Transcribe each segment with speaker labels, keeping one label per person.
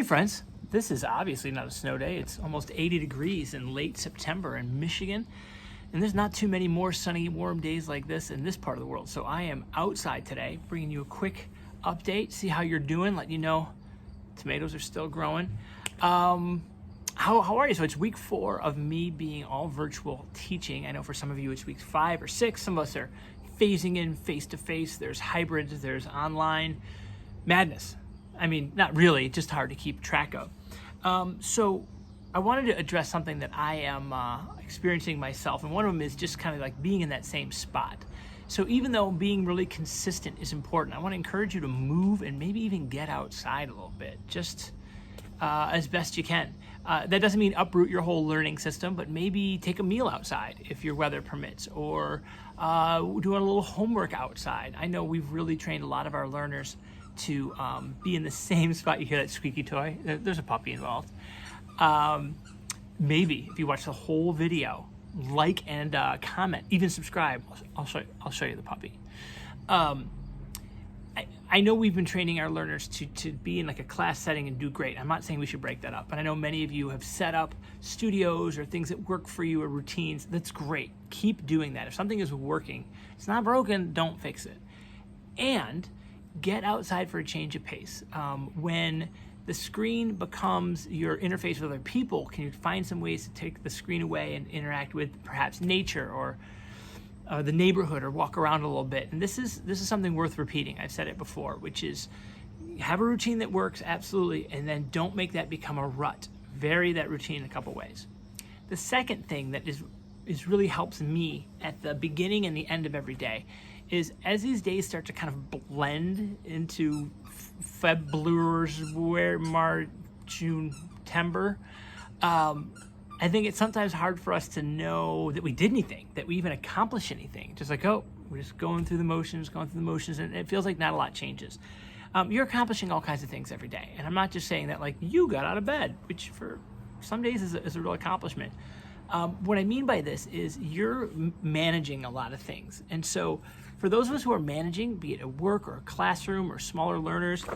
Speaker 1: Hey friends, this is obviously not a snow day. It's almost 80 degrees in late September in Michigan, and there's not too many more sunny, warm days like this in this part of the world. So I am outside today, bringing you a quick update, see how you're doing, letting you know tomatoes are still growing. How are you? So it's week 4 of me being all virtual teaching. I know for some of you it's week 5 or 6. Some of us are phasing in face-to-face. There's hybrids, there's online. Madness. I mean, not really, just hard to keep track of. So I wanted to address something that I am experiencing myself, and one of them is just kind of like being in that same spot. So even though being really consistent is important, I want to encourage you to move and maybe even get outside a little bit, just as best you can. That doesn't mean uproot your whole learning system, but maybe take a meal outside if your weather permits, or do a little homework outside. I know we've really trained a lot of our learners to be in the same spot. You hear that squeaky toy? There's a puppy involved. Maybe if you watch the whole video, like and comment, even subscribe. I'll show you the puppy. I know we've been training our learners to be in like a class setting and do great. I'm not saying we should break that up, but I know many of you have set up studios or things that work for you or routines. That's great. Keep doing that. If something is working, it's not broken, don't fix it. And get outside for a change of pace. When the screen becomes your interface with other people, can you find some ways to take the screen away and interact with perhaps nature or the neighborhood, or walk around a little bit? And this is something worth repeating. I've said it before, which is have a routine that works, absolutely, and then don't make that become a rut. Vary that routine in a couple ways. The second thing that is really helps me at the beginning and the end of every day is as these days start to kind of blend into February, March, June, September, I think it's sometimes hard for us to know that we did anything, that we even accomplished anything. Just like, oh, we're just going through the motions, and it feels like not a lot changes. You're accomplishing all kinds of things every day. And I'm not just saying that like you got out of bed, which for some days is a real accomplishment. What I mean by this is you're managing a lot of things. And so for those of us who are managing, be it at work or a classroom or smaller learners,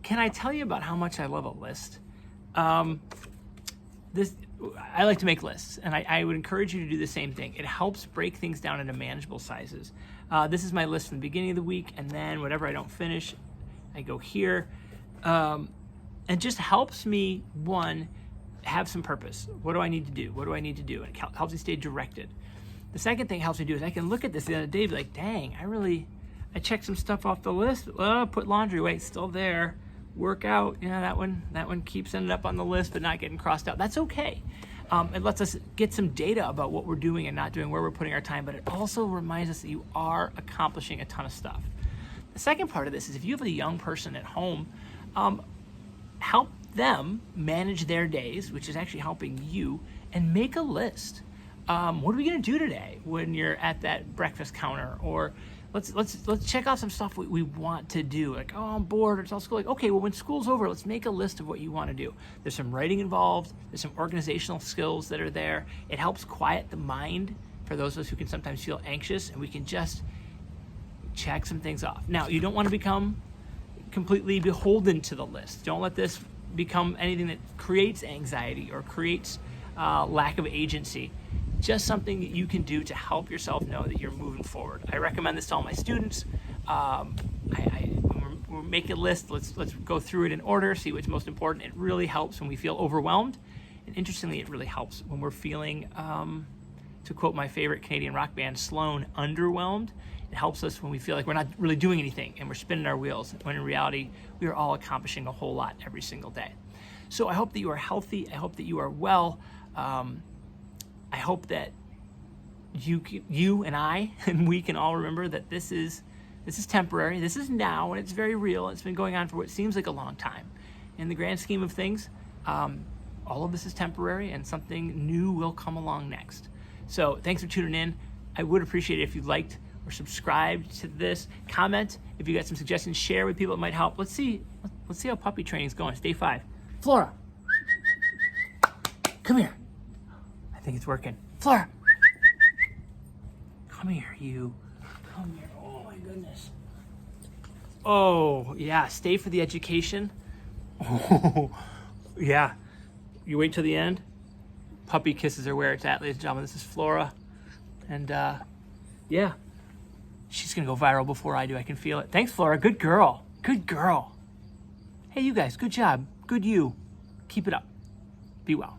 Speaker 1: can I tell you about how much I love a list? I like to make lists, and I would encourage you to do the same thing. It helps break things down into manageable sizes. This is my list from the beginning of the week, and then whatever I don't finish, I go here. And just helps me, one, have some purpose. What do I need to do? What do I need to do? And it helps me stay directed. The second thing it helps me do is I can look at this the other day and be like, dang, I checked some stuff off the list. Put laundry away, it's still there. Workout, that one keeps ending up on the list but not getting crossed out. That's okay. It lets us get some data about what we're doing and not doing, where we're putting our time, but it also reminds us that you are accomplishing a ton of stuff. The second part of this is if you have a young person at home, help them manage their days, which is actually helping you, and make a list. What are we going to do today when you're at that breakfast counter? Or let's check out some stuff we want to do. Like, oh, I'm bored, or it's all school. Like, okay, well, when school's over, let's make a list of what you want to do. There's some writing involved. There's some organizational skills that are there. It helps quiet the mind for those of us who can sometimes feel anxious, and we can just check some things off. Now, you don't want to become completely beholden to the list. Don't let this become anything that creates anxiety or creates lack of agency. Just something that you can do to help yourself know that you're moving forward. I recommend this to all my students. When we're making a list, let's go through it in order, see what's most important. It really helps when we feel overwhelmed. And interestingly, it really helps when we're feeling, to quote my favorite Canadian rock band, Sloan, underwhelmed. It helps us when we feel like we're not really doing anything and we're spinning our wheels, when in reality, we are all accomplishing a whole lot every single day. So I hope that you are healthy. I hope that you are well. I hope that you and I and we can all remember that this is temporary. This is now, and it's very real. It's been going on for what seems like a long time. In the grand scheme of things, all of this is temporary, and something new will come along next. So thanks for tuning in. I would appreciate it if you liked or subscribed to this. Comment if you got some suggestions. Share with people that might help. Let's see how puppy training is going. It's day 5. Flora, come here. I think it's working. Flora, come here, you. Come here. Oh my goodness. Oh yeah, stay for the education. Oh, yeah. You wait till the end. Puppy kisses are where it's at, ladies and gentlemen. This is Flora. And yeah, she's going to go viral before I do. I can feel it. Thanks, Flora. Good girl. Good girl. Hey, you guys. Good job. Good you. Keep it up. Be well.